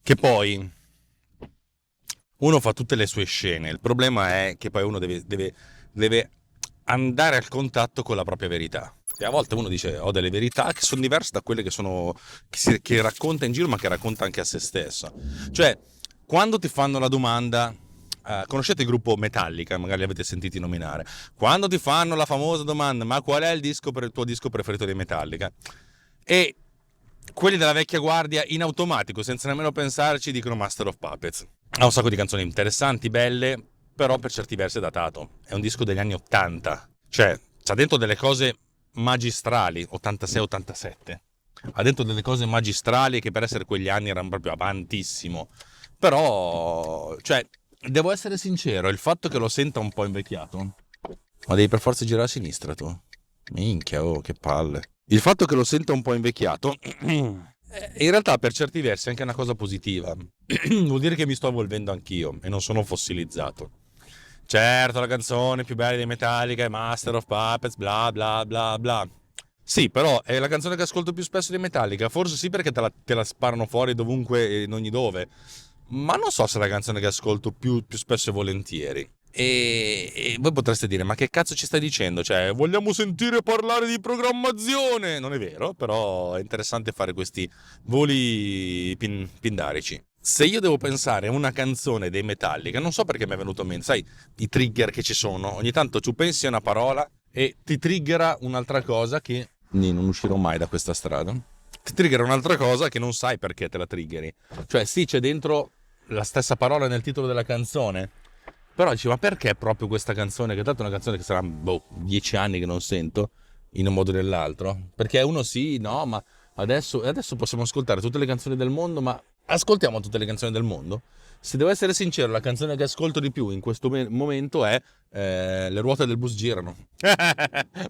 Che poi uno fa tutte le sue scene, il problema è che poi uno deve andare al contatto con la propria verità. E a volte uno dice ho delle verità che sono diverse da quelle che racconta in giro, ma che racconta anche a se stesso. Cioè, quando ti fanno la domanda, conoscete il gruppo Metallica, magari li avete sentiti nominare, quando ti fanno la famosa domanda ma qual è il tuo disco preferito dei Metallica? E quelli della vecchia guardia in automatico, senza nemmeno pensarci, dicono Master of Puppets. Ha un sacco di canzoni interessanti, belle, però per certi versi è datato. È un disco degli anni 80. Cioè, c'ha dentro delle cose magistrali, 86-87. Ha dentro delle cose magistrali che per essere quegli anni erano proprio avantissimo. Però, cioè, devo essere sincero, il fatto che lo senta un po' invecchiato. Ma devi per forza girare a sinistra tu. Minchia, oh, che palle. Il fatto che lo senta un po' invecchiato in realtà per certi versi è anche una cosa positiva. Vuol dire che mi sto evolvendo anch'io e non sono fossilizzato. Certo, la canzone più bella dei Metallica è Master of Puppets, bla bla bla bla. Sì, però è la canzone che ascolto più spesso dei Metallica. Forse sì, perché te la sparano fuori dovunque e in ogni dove. Ma non so se è la canzone che ascolto più spesso e volentieri. E voi potreste dire, ma che cazzo ci stai dicendo? Cioè, vogliamo sentire parlare di programmazione? Non è vero, però è interessante fare questi voli pindarici. Se io devo pensare a una canzone dei Metallica, non so perché mi è venuto in mente, sai, i trigger che ci sono. Ogni tanto tu pensi a una parola e ti triggera un'altra cosa che... Non uscirò mai da questa strada. Ti triggera un'altra cosa che non sai perché te la triggeri. Cioè, sì, c'è dentro la stessa parola nel titolo della canzone, però dici, ma perché proprio questa canzone? Che tanto è una canzone che sarà 10 anni che non sento in un modo o nell'altro. Perché uno sì, no, ma adesso possiamo ascoltare tutte le canzoni del mondo, ma ascoltiamo tutte le canzoni del mondo? Se devo essere sincero, la canzone che ascolto di più in questo momento è Le ruote del bus girano.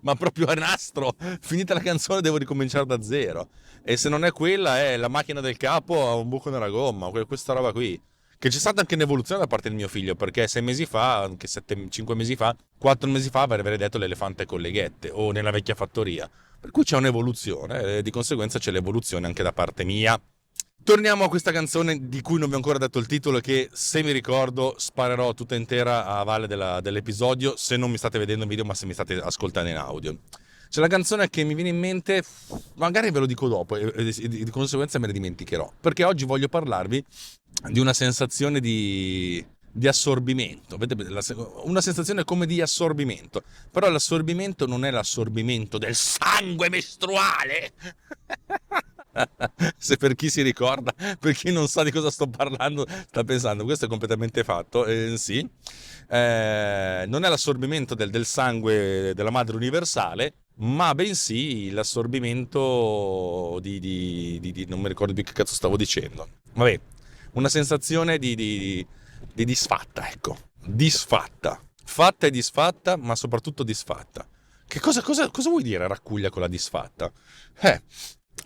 Ma proprio a nastro, finita la canzone devo ricominciare da zero. E se non è quella, è La macchina del capo ha un buco nella gomma, questa roba qui. Che c'è stata anche un'evoluzione da parte del mio figlio, perché 6 mesi fa, anche 5 mesi fa, 4 mesi fa avrei detto L'elefante con le ghette o Nella vecchia fattoria. Per cui c'è un'evoluzione e di conseguenza c'è l'evoluzione anche da parte mia. Torniamo a questa canzone di cui non vi ho ancora detto il titolo, che se mi ricordo sparerò tutta intera a valle dell'episodio, se non mi state vedendo in video ma se mi state ascoltando in audio. C'è la canzone che mi viene in mente, magari ve lo dico dopo e di conseguenza me ne dimenticherò, perché oggi voglio parlarvi di una sensazione di assorbimento. Vedete, una sensazione come di assorbimento, però l'assorbimento non è l'assorbimento del sangue mestruale. Se per chi si ricorda, per chi non sa di cosa sto parlando, sta pensando questo è completamente fatto. Sì, non è l'assorbimento del sangue della madre universale, ma bensì l'assorbimento di non mi ricordo più che cazzo stavo dicendo. Vabbè, una sensazione di disfatta, ecco, disfatta, fatta e disfatta, ma soprattutto disfatta. Che cosa vuoi dire raccuglia con la disfatta?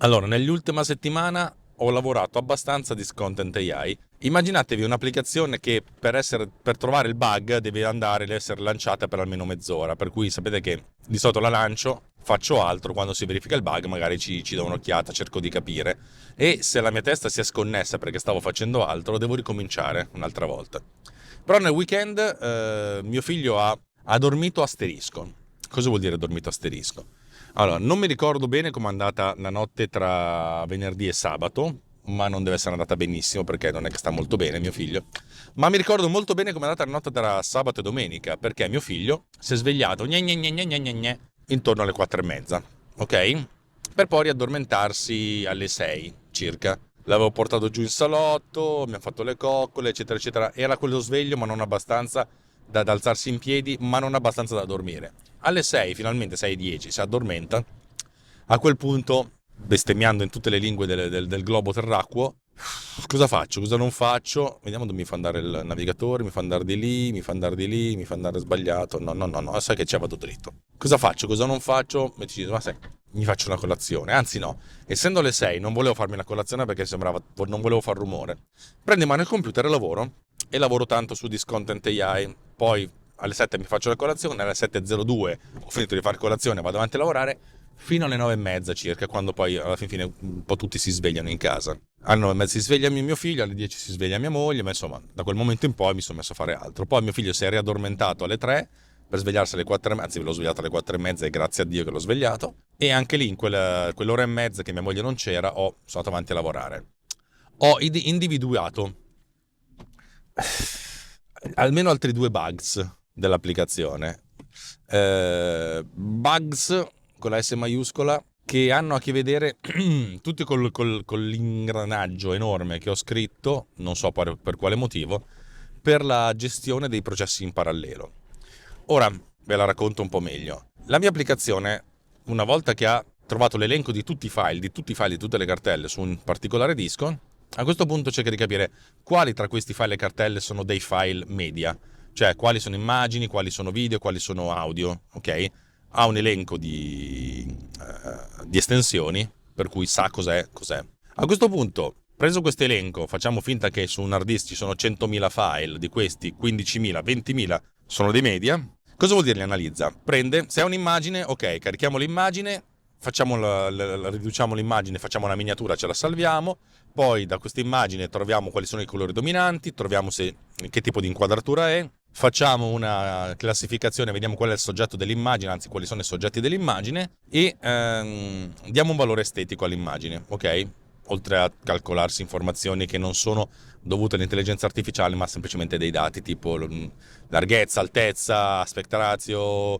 Allora, nell'ultima settimana ho lavorato abbastanza di Content AI. Immaginatevi un'applicazione che per trovare il bug deve essere lanciata per almeno mezz'ora, per cui sapete che di solito la lancio, faccio altro, quando si verifica il bug magari ci do un'occhiata, cerco di capire, e se la mia testa si è sconnessa perché stavo facendo altro, devo ricominciare un'altra volta. Però nel weekend mio figlio ha dormito asterisco. Cosa vuol dire dormito asterisco? Allora, non mi ricordo bene com'è andata la notte tra venerdì e sabato, ma non deve essere andata benissimo perché non è che sta molto bene mio figlio. Ma mi ricordo molto bene com'è andata la notte tra sabato e domenica, perché mio figlio si è svegliato intorno alle 4:30, ok? Per poi riaddormentarsi alle 6 circa. L'avevo portato giù in salotto, mi ha fatto le coccole, eccetera, eccetera. Era quello sveglio, ma non abbastanza da alzarsi in piedi, ma non abbastanza da dormire. Alle 6, finalmente 6:10, si addormenta. A quel punto, bestemmiando in tutte le lingue del globo terracqueo, cosa faccio, cosa non faccio? Vediamo dove mi fa andare il navigatore, mi fa andare di lì, mi fa andare di lì, mi fa andare sbagliato. No, sai che c'è, vado dritto. Cosa faccio, cosa non faccio? Mi decido, ma sai, mi faccio una colazione. Anzi no, essendo le 6 non volevo farmi la colazione perché non volevo far rumore. Prendo in mano il computer e lavoro tanto su Discontent AI. Poi alle 7 mi faccio la colazione, alle 7:02 ho finito di fare colazione, vado avanti a lavorare fino alle 9:30 circa, quando poi alla fine un po' tutti si svegliano in casa. alle 9:30 si sveglia mio figlio, alle 10 si sveglia mia moglie, ma insomma da quel momento in poi mi sono messo a fare altro. Poi mio figlio si è riaddormentato alle 3 per svegliarsi alle 4:30, anzi l'ho svegliato alle 4:30 e grazie a Dio che l'ho svegliato, e anche lì in quell'ora e mezza che mia moglie non c'era sono andato avanti a lavorare. Ho individuato almeno altri 2 bugs dell'applicazione, bugs con la S maiuscola, che hanno a che vedere tutti con l'ingranaggio enorme che ho scritto, non so per quale motivo, per la gestione dei processi in parallelo. Ora ve la racconto un po' meglio. La mia applicazione, una volta che ha trovato l'elenco di tutti i file, di tutte le cartelle su un particolare disco, a questo punto cerca di capire quali tra questi file e cartelle sono dei file media, cioè quali sono immagini, quali sono video, quali sono audio, ok? Ha un elenco di estensioni, per cui sa cos'è. A questo punto, preso questo elenco, facciamo finta che su un hard disk ci sono 100.000 file, di questi 15.000, 20.000 sono dei media. Cosa vuol dire li analizza? Prende, se è un'immagine, ok, carichiamo l'immagine, riduciamo l'immagine, facciamo una miniatura, ce la salviamo, poi da questa immagine troviamo quali sono i colori dominanti, troviamo che tipo di inquadratura è, facciamo una classificazione, vediamo qual è il soggetto dell'immagine, anzi quali sono i soggetti dell'immagine, e diamo un valore estetico all'immagine, ok? Oltre a calcolarsi informazioni che non sono dovute all'intelligenza artificiale, ma semplicemente dei dati tipo larghezza, altezza, aspect ratio,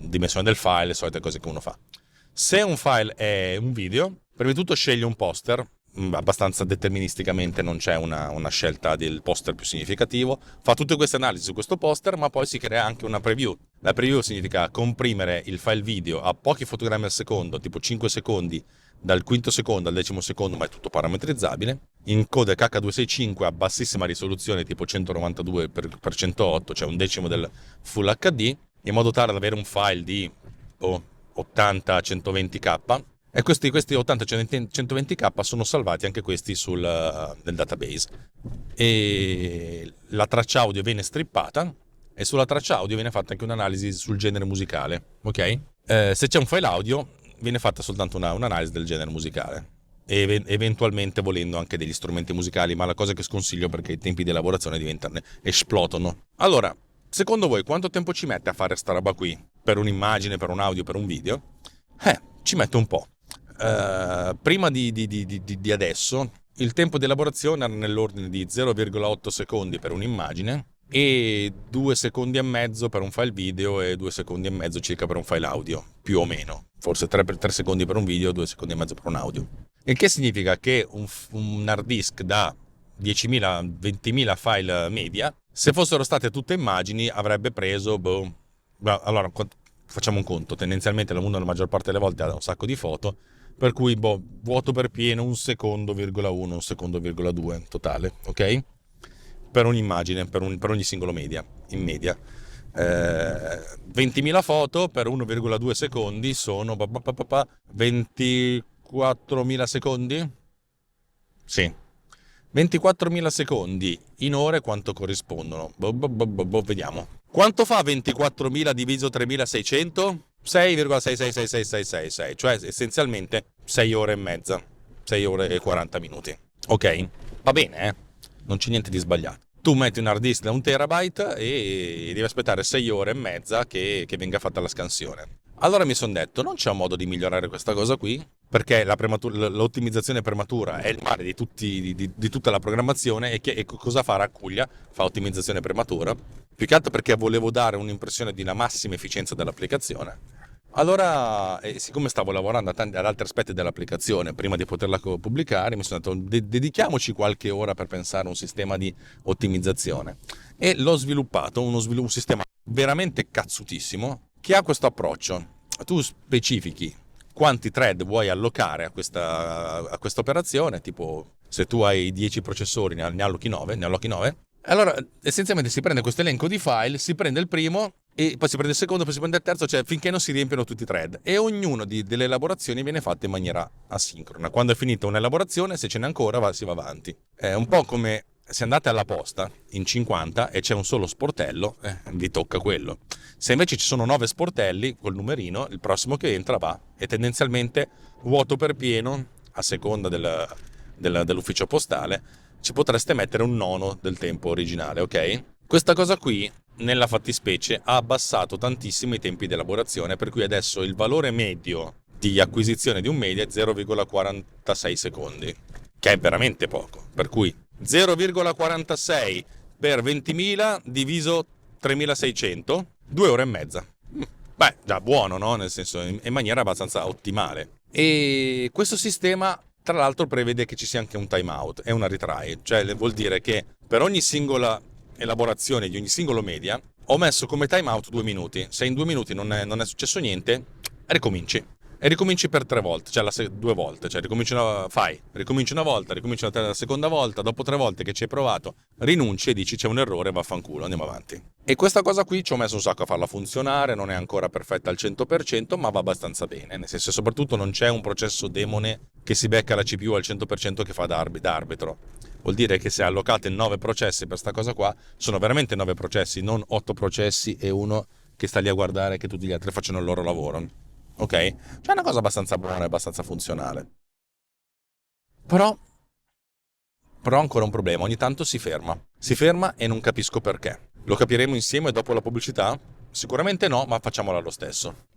dimensione del file, le solite cose che uno fa. Se un file è un video, prima di tutto sceglie un poster, abbastanza deterministicamente, non c'è una scelta del poster più significativo, fa tutte queste analisi su questo poster, ma poi si crea anche una preview. La preview significa comprimere il file video a pochi fotogrammi al secondo, tipo 5 secondi, dal quinto secondo al 10° secondo, ma è tutto parametrizzabile, in codec H265 a bassissima risoluzione, tipo 192x108, cioè un decimo del Full HD, in modo tale da avere un file di 80-120k, e questi 80-120k sono salvati anche questi nel database, e la traccia audio viene strippata, e sulla traccia audio viene fatta anche un'analisi sul genere musicale, ok? Se c'è un file audio viene fatta soltanto un'analisi del genere musicale, e eventualmente, volendo, anche degli strumenti musicali, ma la cosa che sconsiglio perché i tempi di elaborazione esplodono. Allora, secondo voi quanto tempo ci mette a fare sta roba qui? Per un'immagine, per un audio, per un video? Ci mette un po'. Prima di adesso il tempo di elaborazione era nell'ordine di 0,8 secondi per un'immagine e 2 secondi e mezzo per un file video e 2 secondi e mezzo circa per un file audio, più o meno, forse 3 secondi per un video, 2 secondi e mezzo per un audio. Il che significa che un hard disk da 10.000, 20.000 file media, se fossero state tutte immagini, avrebbe preso allora facciamo un conto, tendenzialmente il mondo la maggior parte delle volte ha un sacco di foto, per cui vuoto per pieno 1 secondo, 1 secondo, 2 totale, ok? Per un'immagine, per ogni singolo media, in media. 20.000 foto per 1,2 secondi sono 24.000 secondi? Sì. 24.000 secondi in ore quanto corrispondono? Vediamo. Quanto fa 24.000 diviso 3.600? 6,666666, cioè essenzialmente 6 ore e mezza, 6 ore e 40 minuti. Ok? Va bene, non c'è niente di sbagliato. Tu metti un hard disk da 1 terabyte e devi aspettare 6 ore e mezza che venga fatta la scansione. Allora mi sono detto, non c'è un modo di migliorare questa cosa qui? Perché l'ottimizzazione prematura è il male di tutta la programmazione, e cosa fa Raccuglia? Fa ottimizzazione prematura. Più che altro perché volevo dare un'impressione di una massima efficienza dell'applicazione. Allora, siccome stavo lavorando ad altri aspetti dell'applicazione prima di poterla pubblicare, mi sono detto dedichiamoci qualche ora per pensare a un sistema di ottimizzazione, e l'ho sviluppato, un sistema veramente cazzutissimo che ha questo approccio. Tu specifichi quanti thread vuoi allocare a questa operazione, tipo se tu hai 10 processori ne allochi 9, allora essenzialmente si prende questo elenco di file, si prende il primo e poi si prende il secondo, poi si prende il terzo, cioè finché non si riempiono tutti i thread, e ognuno delle elaborazioni viene fatta in maniera asincrona. Quando è finita un'elaborazione, se ce n'è ancora, si va avanti. È un po' come se andate alla posta in 50 e c'è un solo sportello, vi tocca quello. Se invece ci sono 9 sportelli col numerino, il prossimo che entra va, e tendenzialmente vuoto per pieno a seconda dell'ufficio postale, ci potreste mettere un nono del tempo originale, ok? Questa cosa qui, nella fattispecie, ha abbassato tantissimo i tempi di elaborazione, per cui adesso il valore medio di acquisizione di un media è 0,46 secondi, che è veramente poco. Per cui 0,46 per 20.000 diviso 3.600, 2 ore e mezza. Beh, già buono, no? Nel senso, in maniera abbastanza ottimale. E questo sistema, tra l'altro, prevede che ci sia anche un timeout e una retry, cioè vuol dire che per ogni singola elaborazione di ogni singolo media ho messo come timeout 2 minuti. Se in 2 minuti non è successo niente, ricominci. E ricominci per 3 volte, cioè 2 volte, cioè ricominci una volta, ricominci la seconda volta, dopo 3 volte che ci hai provato, rinunci e dici c'è un errore, vaffanculo, andiamo avanti. E questa cosa qui ci ho messo un sacco a farla funzionare, non è ancora perfetta al 100%, ma va abbastanza bene, nel senso soprattutto non c'è un processo demone che si becca la CPU al 100% che fa da arbitro. Vuol dire che se allocate 9 processi per sta cosa qua, sono veramente 9 processi, non 8 processi e uno che sta lì a guardare che tutti gli altri facciano il loro lavoro. Ok? Cioè è una cosa abbastanza buona e abbastanza funzionale. Però ho ancora un problema, ogni tanto si ferma. Si ferma e non capisco perché. Lo capiremo insieme dopo la pubblicità? Sicuramente no, ma facciamola lo stesso.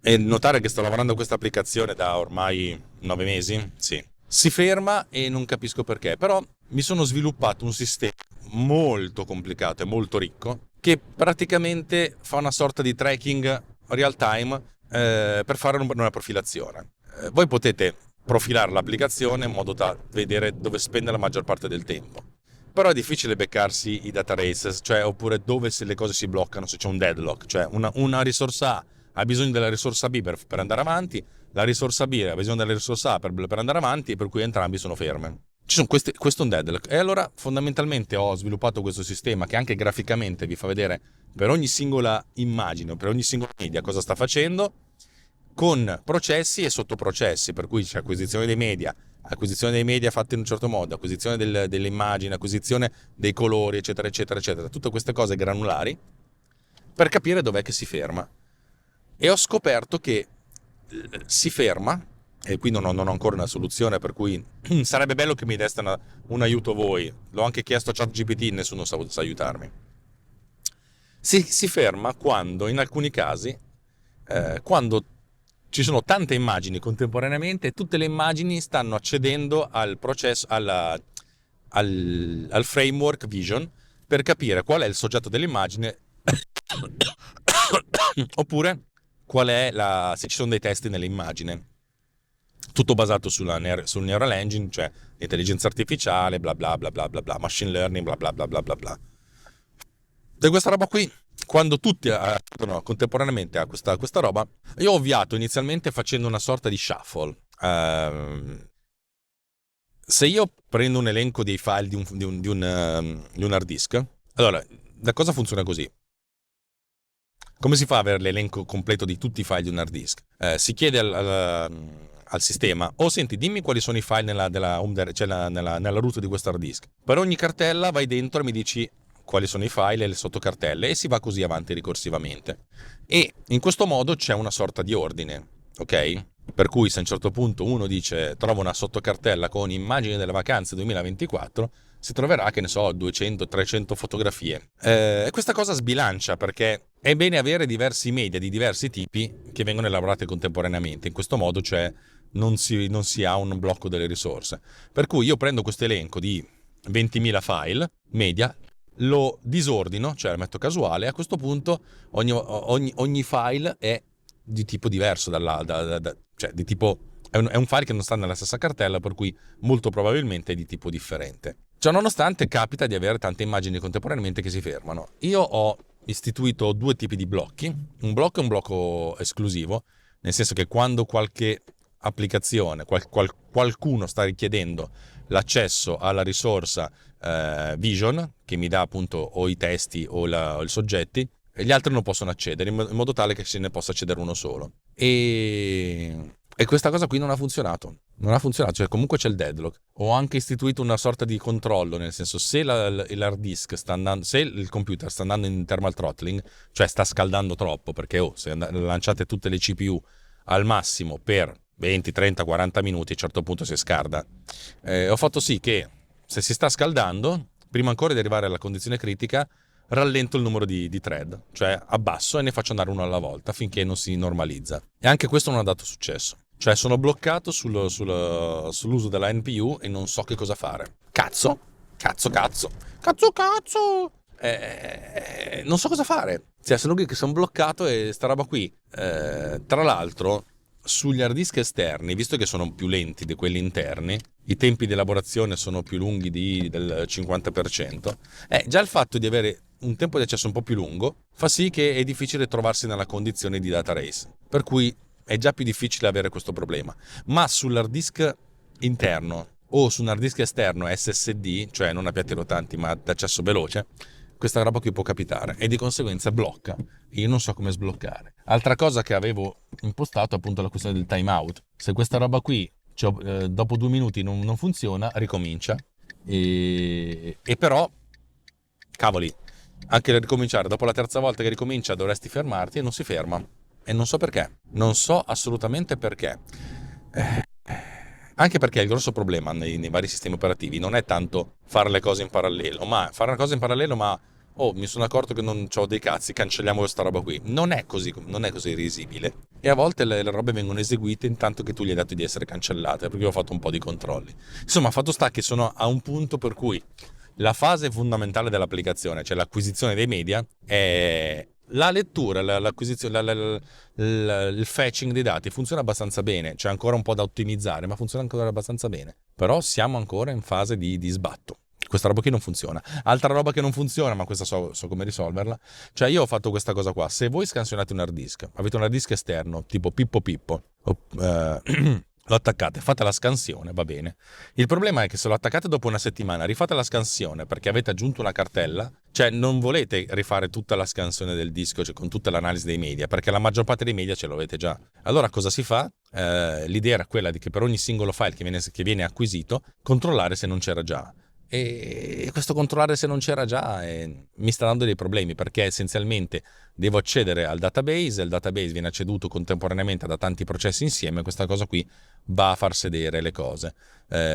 E notare che sto lavorando a questa applicazione da ormai 9 mesi? Sì. Si ferma e non capisco perché, però mi sono sviluppato un sistema molto complicato e molto ricco che praticamente fa una sorta di tracking real time per fare una profilazione. Voi potete profilare l'applicazione in modo da vedere dove spende la maggior parte del tempo. Però è difficile beccarsi i data races, cioè oppure dove se le cose si bloccano, se c'è un deadlock, cioè una risorsa A ha bisogno della risorsa B per andare avanti, la risorsa B ha bisogno della risorsa A per andare avanti, e per cui entrambi sono ferme. Questo è un deadlock. E allora fondamentalmente ho sviluppato questo sistema che anche graficamente vi fa vedere per ogni singola immagine, per ogni singola media cosa sta facendo, con processi e sottoprocessi, per cui c'è acquisizione dei media fatti in un certo modo, acquisizione delle immagini, acquisizione dei colori, eccetera, eccetera, eccetera. Tutte queste cose granulari per capire dov'è che si ferma. E ho scoperto che si ferma, e qui non ho ancora una soluzione, per cui sarebbe bello che mi deste un aiuto voi. L'ho anche chiesto a ChatGPT, nessuno sa aiutarmi. Si ferma quando, in alcuni casi, quando ci sono tante immagini contemporaneamente e tutte le immagini stanno accedendo al processo, al framework Vision, per capire qual è il soggetto dell'immagine oppure se ci sono dei testi nell'immagine. Tutto basato sul neural engine, cioè l'intelligenza artificiale, bla bla bla bla bla bla, machine learning, bla bla bla bla bla bla. E questa roba qui, quando tutti accedono contemporaneamente a questa roba, io ho ovviato inizialmente facendo una sorta di shuffle. Se io prendo un elenco dei file di un hard disk, allora, la cosa funziona così. Come si fa ad avere l'elenco completo di tutti i file di un hard disk? Si chiede al sistema, senti, dimmi quali sono i file nella root di questo hard disk. Per ogni cartella vai dentro e mi dici quali sono i file e le sottocartelle, e si va così avanti ricorsivamente. E in questo modo c'è una sorta di ordine, ok? Per cui se a un certo punto uno dice trova una sottocartella con immagini delle vacanze 2024, si troverà, che ne so, 200-300 fotografie. E questa cosa sbilancia, perché è bene avere diversi media di diversi tipi che vengono elaborati contemporaneamente. In questo modo, cioè, non si ha un blocco delle risorse. Per cui io prendo questo elenco di 20.000 file media, lo disordino, cioè lo metto casuale, e a questo punto ogni file è di tipo diverso, cioè di tipo è un file che non sta nella stessa cartella, per cui molto probabilmente è di tipo differente. Ciò nonostante capita di avere tante immagini contemporaneamente che si fermano. Io ho istituito 2 tipi di blocchi. Un blocco è un blocco esclusivo, nel senso che quando qualche applicazione, qualcuno sta richiedendo l'accesso alla risorsa Vision, che mi dà appunto o i testi o i soggetti, e gli altri non possono accedere, in modo tale che se ne possa accedere uno solo. E questa cosa qui non ha funzionato, cioè comunque c'è il deadlock. Ho anche istituito una sorta di controllo, nel senso, se l'hard disk sta andando, se il computer sta andando in thermal throttling, cioè sta scaldando troppo, perché se lanciate tutte le CPU al massimo per 20, 30, 40 minuti, a un certo punto si scarda. Ho fatto sì che se si sta scaldando, prima ancora di arrivare alla condizione critica, rallento il numero di thread, cioè abbasso e ne faccio andare uno alla volta finché non si normalizza. E anche questo non ha dato successo. Cioè sono bloccato sull'uso della NPU e non so che cosa fare. Cazzo. Non so cosa fare. Cioè sono bloccato e sta roba qui. Tra l'altro, sugli hard disk esterni, visto che sono più lenti di quelli interni, i tempi di elaborazione sono più lunghi del 50%, già il fatto di avere un tempo di accesso un po' più lungo fa sì che è difficile trovarsi nella condizione di data race, per cui è già più difficile avere questo problema. Ma sull'hard disk interno o su un hard disk esterno SSD, cioè non a piatti rotanti ma ad accesso veloce, questa roba qui può capitare e di conseguenza blocca. Io non so come sbloccare. Altra cosa che avevo impostato è appunto la questione del timeout. Se questa roba qui dopo 2 minuti non funziona, ricomincia. E però, cavoli, anche nel ricominciare, dopo la terza volta che ricomincia dovresti fermarti e non si ferma. E non so perché. Non so assolutamente perché. Anche perché il grosso problema nei vari sistemi operativi non è tanto fare le cose in parallelo, ma fare una cosa in parallelo, ma mi sono accorto che non ho dei cazzi, cancelliamo questa roba qui. Non è così risibile. E a volte le robe vengono eseguite intanto che tu gli hai detto di essere cancellate, perché ho fatto un po' di controlli. Insomma, fatto sta che sono a un punto per cui la fase fondamentale dell'applicazione, cioè l'acquisizione dei media, è la lettura, l'acquisizione, il fetching dei dati funziona abbastanza bene, c'è ancora un po' da ottimizzare, ma funziona ancora abbastanza bene. Però siamo ancora in fase di sbatto. Questa roba qui non funziona. Altra roba che non funziona, ma questa so come risolverla. Cioè io ho fatto questa cosa qua. Se voi scansionate un hard disk, avete un hard disk esterno, tipo Pippo, lo attaccate, fate la scansione, va bene. Il problema è che se lo attaccate dopo una settimana, rifate la scansione perché avete aggiunto una cartella, cioè non volete rifare tutta la scansione del disco, cioè con tutta l'analisi dei media, perché la maggior parte dei media ce l'avete già. Allora cosa si fa? L'idea era quella di che per ogni singolo file che viene acquisito, controllare se non c'era già. E questo controllare se non c'era già mi sta dando dei problemi, perché essenzialmente devo accedere al database, il database viene acceduto contemporaneamente da tanti processi insieme, questa cosa qui va a far sedere le cose.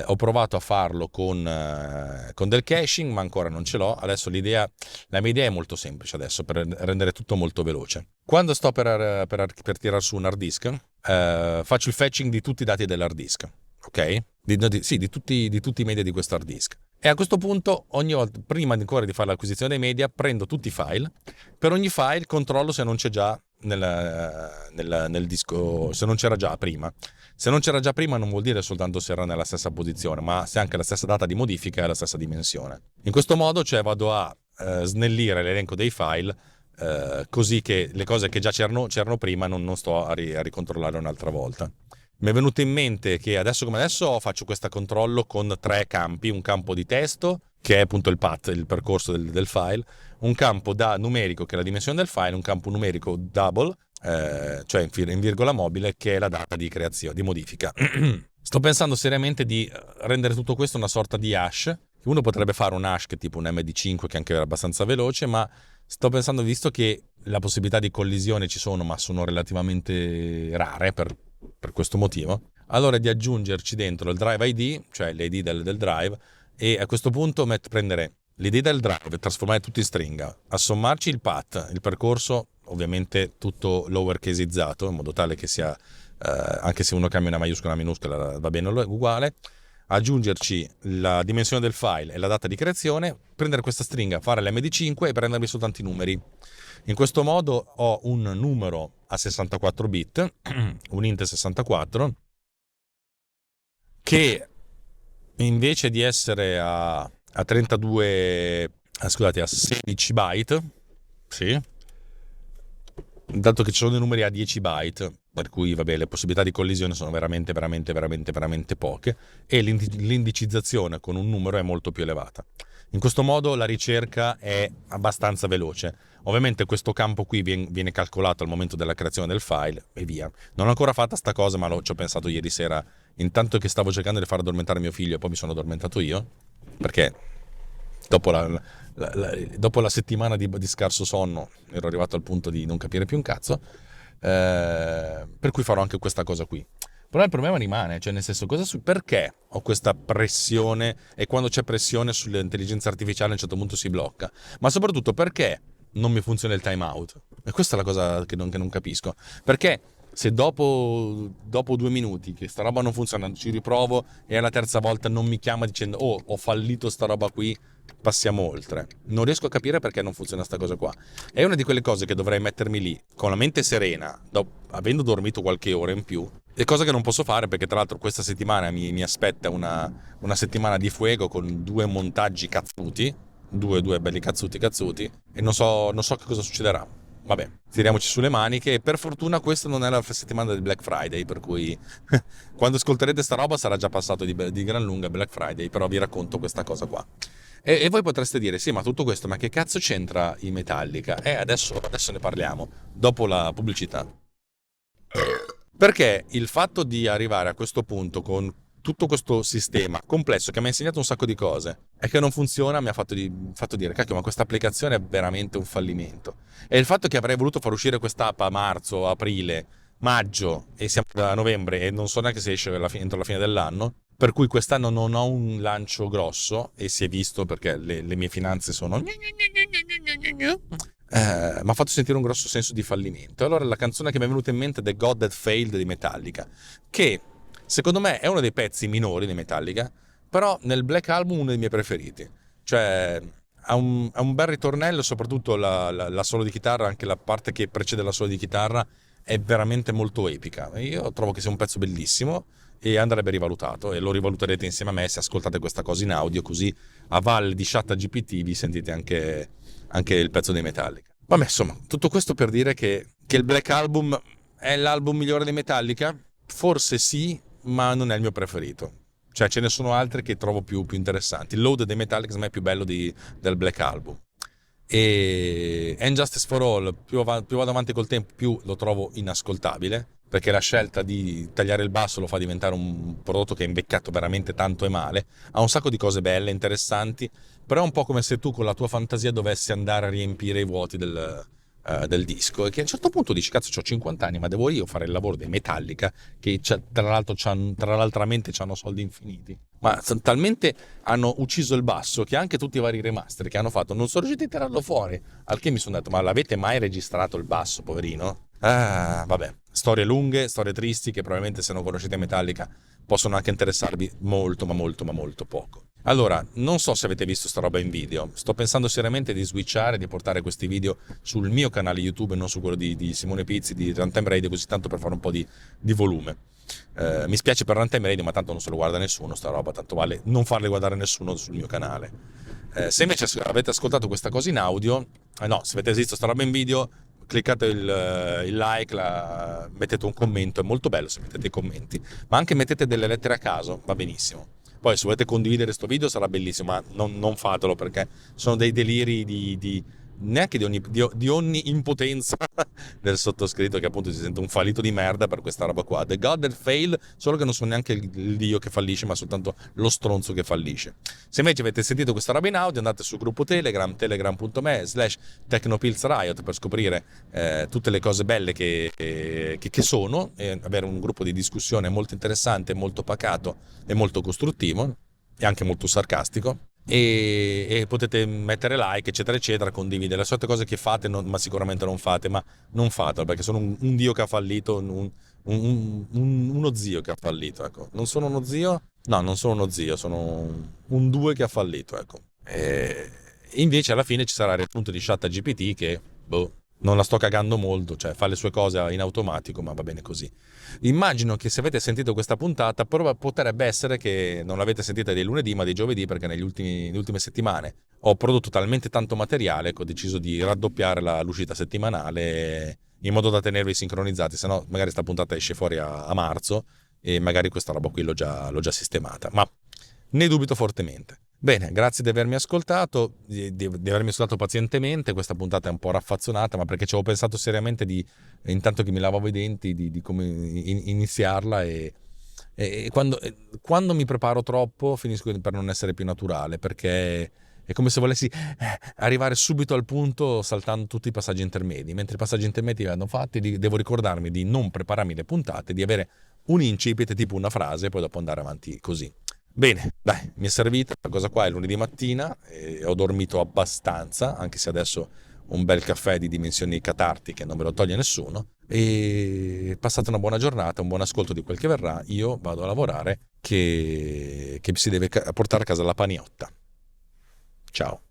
Ho provato a farlo con del caching, ma ancora non ce l'ho. Adesso la mia idea è molto semplice adesso, per rendere tutto molto veloce. Quando sto per tirare su un hard disk, faccio il fetching di tutti i dati dell'hard disk, ok? Di tutti i media di questo hard disk. E a questo punto, ogni volta, prima ancora di fare l'acquisizione dei media, prendo tutti i file. Per ogni file controllo se non c'è già nel disco, se non c'era già prima. Se non c'era già prima non vuol dire soltanto se era nella stessa posizione, ma se anche la stessa data di modifica è la stessa dimensione. In questo modo, cioè, vado a snellire l'elenco dei file, così che le cose che già c'erano prima non sto a ricontrollare un'altra volta. Mi è venuto in mente che adesso come adesso faccio questo controllo con 3 campi: un campo di testo, che è appunto il path, il percorso del file, un campo numerico, che è la dimensione del file, un campo numerico double, cioè in virgola mobile, che è la data di creazione, di modifica. Sto pensando seriamente di rendere tutto questo una sorta di hash. Uno potrebbe fare un hash che è tipo un MD5, che anche era abbastanza veloce, ma sto pensando, visto che la possibilità di collisione ci sono, ma sono relativamente rare per questo motivo, allora di aggiungerci dentro il drive ID, cioè l'ID del drive, e a questo punto prendere l'ID del drive, trasformare tutto in stringa, assommarci il path, il percorso, ovviamente tutto lowercaseizzato, in modo tale che sia, anche se uno cambia una maiuscola a una minuscola va bene uguale, aggiungerci la dimensione del file e la data di creazione, prendere questa stringa, fare l'MD5 e prendermi soltanto i numeri. In questo modo ho un numero a 64 bit, un int 64, che invece di essere a 16 byte, sì, dato che ci sono dei numeri a 10 byte, per cui vabbè, le possibilità di collisione sono veramente poche, e l'indicizzazione con un numero è molto più elevata. In questo modo la ricerca è abbastanza veloce. Ovviamente questo campo qui viene calcolato al momento della creazione del file e via. Non ho ancora fatta sta cosa, ma ci ho pensato ieri sera, intanto che stavo cercando di far addormentare mio figlio, e poi mi sono addormentato io, perché dopo la settimana di scarso sonno ero arrivato al punto di non capire più un cazzo, per cui farò anche questa cosa qui. Però il problema rimane, cioè nel senso, perché ho questa pressione e quando c'è pressione sull'intelligenza artificiale a un certo punto si blocca? Ma soprattutto perché non mi funziona il timeout? E questa è la cosa che non capisco. Perché se dopo 2 minuti che sta roba non funziona, ci riprovo e alla terza volta non mi chiama dicendo oh, ho fallito sta roba qui, passiamo oltre. Non riesco a capire perché non funziona sta cosa qua. È una di quelle cose che dovrei mettermi lì con la mente serena, avendo dormito qualche ora in più, e cosa che non posso fare perché tra l'altro questa settimana mi aspetta una settimana di fuego con 2 montaggi cazzuti, due belli cazzuti e non so che cosa succederà. Vabbè, tiriamoci sulle maniche. Per fortuna questa non è la settimana del Black Friday, per cui quando ascolterete sta roba sarà già passato di gran lunga Black Friday, però vi racconto questa cosa qua. E voi potreste dire, sì, ma tutto questo, ma che cazzo c'entra in Metallica? Adesso ne parliamo, dopo la pubblicità. Perché il fatto di arrivare a questo punto con tutto questo sistema complesso che mi ha insegnato un sacco di cose e che non funziona mi ha fatto dire, cacchio, ma questa applicazione è veramente un fallimento. E il fatto che avrei voluto far uscire quest'app a marzo, aprile, maggio e siamo a novembre e non so neanche se esce entro la fine dell'anno, per cui quest'anno non ho un lancio grosso e si è visto perché le mie finanze sono mi ha fatto sentire un grosso senso di fallimento. Allora la canzone che mi è venuta in mente è The God That Failed di Metallica, che secondo me è uno dei pezzi minori di Metallica, però nel Black Album uno dei miei preferiti. Cioè ha un bel ritornello, soprattutto la solo di chitarra, anche la parte che precede la solo di chitarra è veramente molto epica. Io trovo che sia un pezzo bellissimo e andrebbe rivalutato, e lo rivaluterete insieme a me se ascoltate questa cosa in audio, così a valle di ChatGPT vi sentite anche il pezzo dei Metallica. Vabbè, insomma, tutto questo per dire che il Black Album è l'album migliore dei Metallica? Forse sì, ma non è il mio preferito. Cioè, ce ne sono altri che trovo più interessanti. Load dei Metallica secondo me è più bello del Black Album. E Injustice for All, più vado avanti col tempo, più lo trovo inascoltabile, perché la scelta di tagliare il basso lo fa diventare un prodotto che è invecchiato veramente tanto e male. Ha un sacco di cose belle, interessanti, però è un po' come se tu con la tua fantasia dovessi andare a riempire i vuoti del disco, e che a un certo punto dici, cazzo, ho 50 anni, ma devo io fare il lavoro dei Metallica, che tra l'altramente hanno soldi infiniti. Ma talmente hanno ucciso il basso che anche tutti i vari remaster che hanno fatto non sono riusciti a tirarlo fuori. Al che mi sono detto, ma l'avete mai registrato il basso, poverino? Ah, vabbè, storie lunghe, storie tristi che probabilmente se non conoscete Metallica possono anche interessarvi molto, ma molto, ma molto poco. Allora, non so se avete visto sta roba in video, sto pensando seriamente di switchare, di portare questi video sul mio canale YouTube e non su quello di Simone Pizzi, di Runtime Radio, così tanto per fare un po' di volume. Mi spiace per Runtime Radio, ma tanto non se lo guarda nessuno sta roba, tanto vale non farle guardare nessuno sul mio canale. Se invece avete ascoltato questa cosa in audio, no, se avete visto sta roba in video, cliccate il like, mettete un commento, è molto bello se mettete i commenti, ma anche mettete delle lettere a caso, va benissimo. Poi se volete condividere questo video sarà bellissimo, ma non fatelo perché sono dei deliri neanche di ogni impotenza del sottoscritto, che appunto si sente un fallito di merda per questa roba qua. The God That Fail, solo che non sono neanche il dio che fallisce, ma soltanto lo stronzo che fallisce. Se invece avete sentito questa roba in audio, andate sul gruppo Telegram, telegram.me/TechnoPillsRiot, per scoprire tutte le cose belle che sono, e avere un gruppo di discussione molto interessante, molto pacato e molto costruttivo e anche molto sarcastico. E potete mettere like, eccetera eccetera, condividere le solite cose che fate, ma sicuramente non fate, ma non fatelo perché sono un dio che ha fallito, uno zio che ha fallito, ecco. Non sono uno zio? No, non sono uno zio, sono un due che ha fallito, ecco. E invece alla fine ci sarà il punto di ChatGPT che non la sto cagando molto, cioè fa le sue cose in automatico, ma va bene così. Immagino che se avete sentito questa puntata potrebbe essere che non l'avete sentita dei lunedì ma dei giovedì, perché nelle ultime settimane ho prodotto talmente tanto materiale che ho deciso di raddoppiare l'uscita settimanale in modo da tenervi sincronizzati, se no magari sta puntata esce fuori a marzo e magari questa roba qui l'ho già sistemata, ma ne dubito fortemente. Bene, grazie di avermi ascoltato, di avermi ascoltato pazientemente. Questa puntata è un po' raffazzonata, ma perché ci avevo pensato seriamente intanto che mi lavavo i denti, di come iniziarla, e quando mi preparo troppo finisco per non essere più naturale, perché È come se volessi arrivare subito al punto saltando tutti i passaggi intermedi. Mentre i passaggi intermedi vanno fatti, devo ricordarmi di non prepararmi le puntate, di avere un incipit, tipo una frase, e poi dopo andare avanti così. Bene, dai, mi è servita. La cosa qua è lunedì mattina, ho dormito abbastanza, anche se adesso un bel caffè di dimensioni catartiche non me lo toglie nessuno. E passate una buona giornata, un buon ascolto di quel che verrà. Io vado a lavorare che si deve portare a casa la paniotta. Ciao.